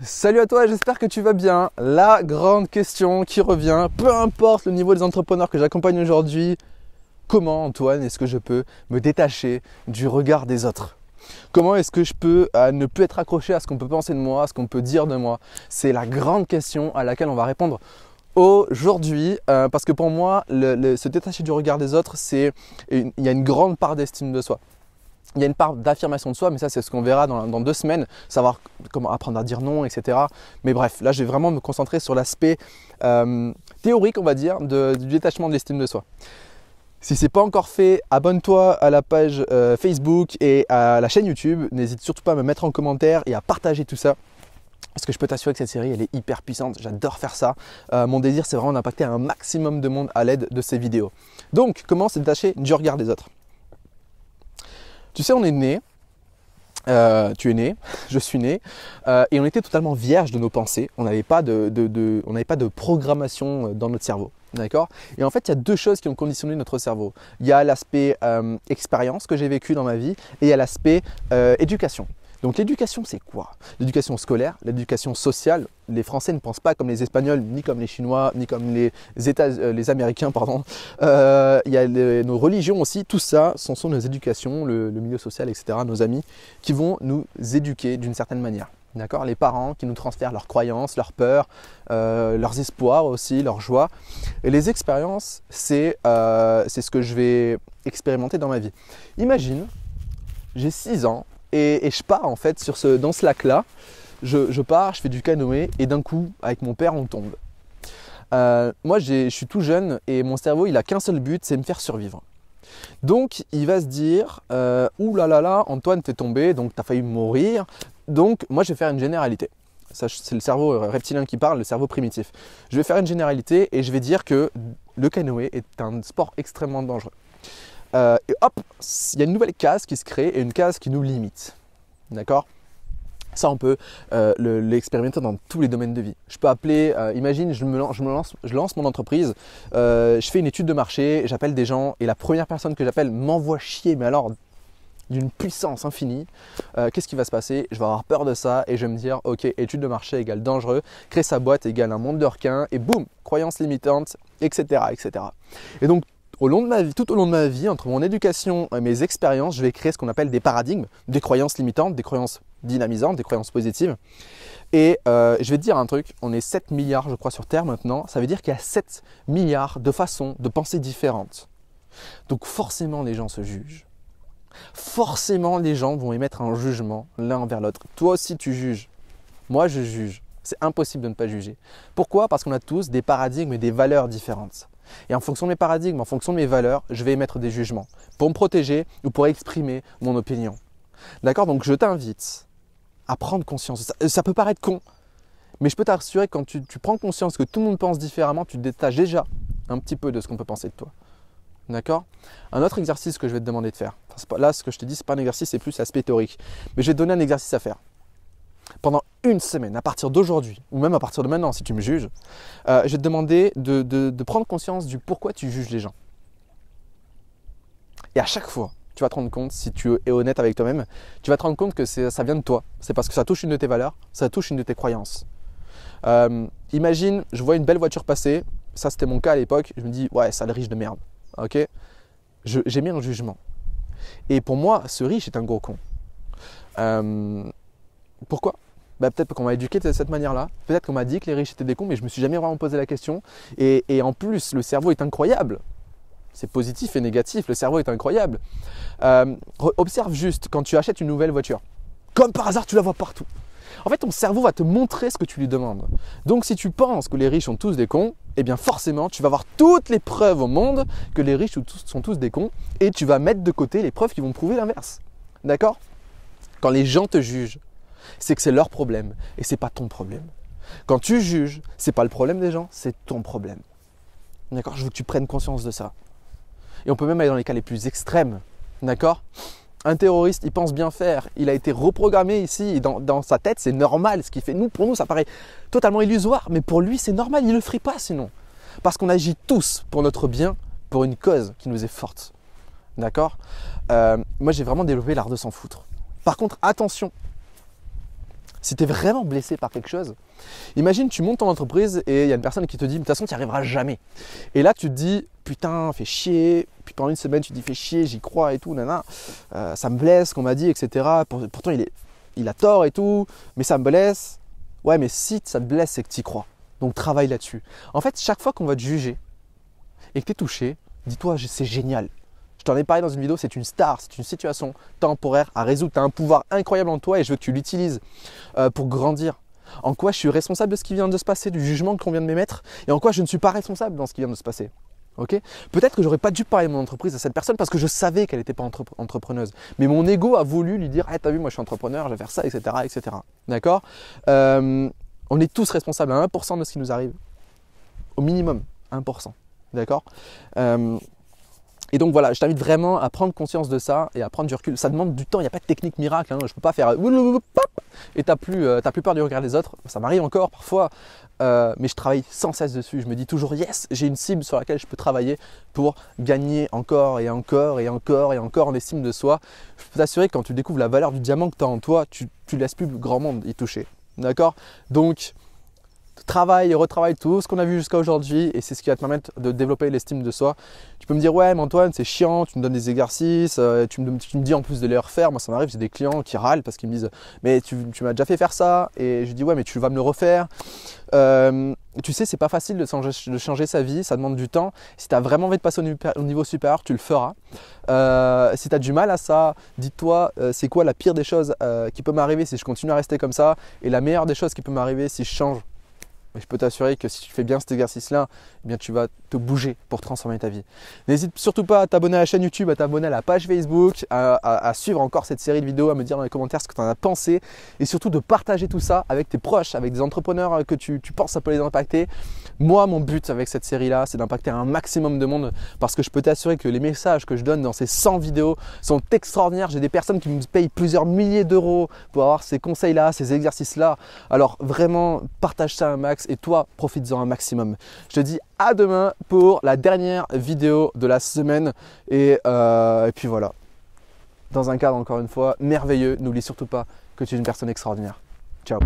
Salut à toi, j'espère que tu vas bien. La grande question qui revient, peu importe le niveau des entrepreneurs que j'accompagne aujourd'hui, comment Antoine est-ce que je peux me détacher du regard des autres? Comment est-ce que je peux ne plus être accroché à ce qu'on peut penser de moi, à ce qu'on peut dire de moi? C'est la grande question à laquelle on va répondre aujourd'hui parce que pour moi, se détacher du regard des autres, il y a une grande part d'estime de soi. Il y a une part d'affirmation de soi, mais ça c'est ce qu'on verra dans 2 semaines, savoir comment apprendre à dire non, etc. Mais bref, là je vais vraiment me concentrer sur l'aspect théorique, on va dire, du détachement de l'estime de soi. Si ce n'est pas encore fait, abonne-toi à la page Facebook et à la chaîne YouTube. N'hésite surtout pas à me mettre en commentaire et à partager tout ça. Parce que je peux t'assurer que cette série, elle est hyper puissante. J'adore faire ça. Mon désir, c'est vraiment d'impacter un maximum de monde à l'aide de ces vidéos. Donc, comment se détacher du regard des autres? Tu sais, on est né, tu es né, je suis né, et on était totalement vierge de nos pensées. On n'avait pas de programmation dans notre cerveau. D'accord? Et en fait, il y a deux choses qui ont conditionné notre cerveau. Il y a l'aspect expérience que j'ai vécu dans ma vie et il y a l'aspect éducation. Donc l'éducation, c'est quoi? L'éducation scolaire, l'éducation sociale. Les Français ne pensent pas comme les Espagnols, ni comme les Chinois, ni comme les Américains, pardon. Il y a nos religions aussi, tout ça, ce sont nos éducations, le milieu social, etc., nos amis, qui vont nous éduquer d'une certaine manière. D'accord? Les parents qui nous transfèrent leurs croyances, leurs peurs, leurs espoirs aussi, leurs joies. Et les expériences, c'est ce que je vais expérimenter dans ma vie. Imagine, j'ai 6 ans, et je pars en fait dans ce lac-là, je pars, je fais du canoë et d'un coup, avec mon père, on tombe. Moi, je suis tout jeune et mon cerveau, il n'a qu'un seul but, c'est me faire survivre. Donc, il va se dire, ouh là là là, Antoine, t'es tombé, donc t'as failli mourir. Donc, moi, je vais faire une généralité. Ça, c'est le cerveau reptilien qui parle, le cerveau primitif. Je vais faire une généralité et je vais dire que le canoë est un sport extrêmement dangereux. Et hop, il y a une nouvelle case qui se crée et une case qui nous limite. D'accord? Ça, on peut l'expérimenter dans tous les domaines de vie. Je peux appeler, imagine, je lance mon entreprise, je fais une étude de marché, j'appelle des gens et la première personne que j'appelle m'envoie chier, mais alors d'une puissance infinie. Qu'est-ce qui va se passer? Je vais avoir peur de ça et je vais me dire, ok, étude de marché égale dangereux, créer sa boîte égale un monde de requins et boum, croyances limitantes, etc., etc. Et donc, tout au long de ma vie, entre mon éducation et mes expériences, je vais créer ce qu'on appelle des paradigmes, des croyances limitantes, des croyances dynamisantes, des croyances positives. Et je vais te dire un truc, on est 7 milliards je crois sur Terre maintenant, ça veut dire qu'il y a 7 milliards de façons de penser différentes. Donc forcément les gens se jugent. Forcément les gens vont émettre un jugement l'un envers l'autre. Toi aussi tu juges, moi je juge. C'est impossible de ne pas juger. Pourquoi? Parce qu'on a tous des paradigmes et des valeurs différentes. Et en fonction de mes paradigmes, en fonction de mes valeurs, je vais émettre des jugements pour me protéger ou pour exprimer mon opinion. D'accord? Donc je t'invite à prendre conscience. Ça peut paraître con, mais je peux t'assurer que quand tu prends conscience que tout le monde pense différemment, tu te détaches déjà un petit peu de ce qu'on peut penser de toi. D'accord? Un autre exercice que je vais te demander de faire. Là, ce que je te dis, ce n'est pas un exercice, c'est plus l'aspect théorique. Mais je vais te donner un exercice à faire. Pendant une semaine, à partir d'aujourd'hui, ou même à partir de maintenant, si tu me juges, je vais te demander de prendre conscience du pourquoi tu juges les gens. Et à chaque fois, tu vas te rendre compte, si tu es honnête avec toi-même, tu vas te rendre compte que ça vient de toi. C'est parce que ça touche une de tes valeurs, ça touche une de tes croyances. Imagine, je vois une belle voiture passer, ça c'était mon cas à l'époque, je me dis, ouais, ça le riche de merde. Ok? J'ai mis un jugement. Et pour moi, ce riche est un gros con. Pourquoi? Peut-être qu'on m'a éduqué de cette manière-là. Peut-être qu'on m'a dit que les riches étaient des cons, mais je ne me suis jamais vraiment posé la question. Et en plus, le cerveau est incroyable. C'est positif et négatif, le cerveau est incroyable. Observe juste quand tu achètes une nouvelle voiture. Comme par hasard, tu la vois partout. En fait, ton cerveau va te montrer ce que tu lui demandes. Donc, si tu penses que les riches sont tous des cons, eh bien forcément, tu vas avoir toutes les preuves au monde que les riches sont tous des cons et tu vas mettre de côté les preuves qui vont prouver l'inverse. D'accord? Quand les gens te jugent, c'est que c'est leur problème et ce n'est pas ton problème. Quand tu juges, ce n'est pas le problème des gens, c'est ton problème. D'accord? Je veux que tu prennes conscience de ça. Et on peut même aller dans les cas les plus extrêmes. D'accord? Un terroriste, il pense bien faire. Il a été reprogrammé ici. Dans sa tête, c'est normal ce qu'il fait. Pour nous, ça paraît totalement illusoire. Mais pour lui, c'est normal. Il ne le ferait pas sinon. Parce qu'on agit tous pour notre bien, pour une cause qui nous est forte. D'accord? Moi, j'ai vraiment développé l'art de s'en foutre. Par contre, attention. Si tu es vraiment blessé par quelque chose, imagine tu montes ton entreprise et il y a une personne qui te dit de toute façon tu n'y arriveras jamais. Et là tu te dis putain fais chier, puis pendant une semaine tu te dis fais chier, j'y crois et tout, nana, ça me blesse ce qu'on m'a dit, etc. Pourtant il a tort et tout, mais ça me blesse. Ouais mais si ça te blesse c'est que tu y crois, donc travaille là-dessus. En fait chaque fois qu'on va te juger et que tu es touché, dis-toi c'est génial. Je t'en ai parlé dans une vidéo, c'est une star, c'est une situation temporaire à résoudre. Tu as un pouvoir incroyable en toi et je veux que tu l'utilises pour grandir. En quoi je suis responsable de ce qui vient de se passer, du jugement qu'on vient de m'émettre et en quoi je ne suis pas responsable dans ce qui vient de se passer. Okay, peut-être que j'aurais pas dû parler de mon entreprise à cette personne parce que je savais qu'elle n'était pas entrepreneuse. Mais mon ego a voulu lui dire hey, t'as vu, moi je suis entrepreneur, je vais faire ça, etc. etc. D'accord, on est tous responsables à 1% de ce qui nous arrive. Au minimum, 1%. D'accord, et donc voilà, je t'invite vraiment à prendre conscience de ça et à prendre du recul. Ça demande du temps, il n'y a pas de technique miracle. Hein. Je ne peux pas faire et tu n'as plus peur du regard des autres. Ça m'arrive encore parfois, mais je travaille sans cesse dessus. Je me dis toujours yes, j'ai une cible sur laquelle je peux travailler pour gagner encore et encore et encore et encore en estime de soi. Je peux t'assurer que quand tu découvres la valeur du diamant que tu as en toi, tu ne laisses plus le grand monde y toucher. D'accord? Donc, travaille et retravaille tout ce qu'on a vu jusqu'à aujourd'hui et c'est ce qui va te permettre de développer l'estime de soi. Tu peux me dire ouais mais Antoine c'est chiant, tu me donnes des exercices, tu me dis en plus de les refaire. Moi ça m'arrive, j'ai des clients qui râlent parce qu'ils me disent mais tu m'as déjà fait faire ça et je dis ouais mais tu vas me le refaire. Tu sais c'est pas facile de changer sa vie, ça demande du temps. Si tu as vraiment envie de passer au niveau supérieur, tu le feras. Si tu as du mal à ça, dis-toi c'est quoi la pire des choses qui peut m'arriver si je continue à rester comme ça et la meilleure des choses qui peut m'arriver si je change. Mais je peux t'assurer que si tu fais bien cet exercice-là, eh bien tu vas te bouger pour transformer ta vie. N'hésite surtout pas à t'abonner à la chaîne YouTube, à t'abonner à la page Facebook, à suivre encore cette série de vidéos, à me dire dans les commentaires ce que tu en as pensé et surtout de partager tout ça avec tes proches, avec des entrepreneurs que tu penses ça peut les impacter. Moi, mon but avec cette série-là, c'est d'impacter un maximum de monde parce que je peux t'assurer que les messages que je donne dans ces 100 vidéos sont extraordinaires. J'ai des personnes qui me payent plusieurs milliers d'euros pour avoir ces conseils-là, ces exercices-là. Alors vraiment, partage ça un max et toi, profites-en un maximum. Je te dis à demain pour la dernière vidéo de la semaine et puis voilà. Dans un cadre encore une fois merveilleux, n'oublie surtout pas que tu es une personne extraordinaire. Ciao.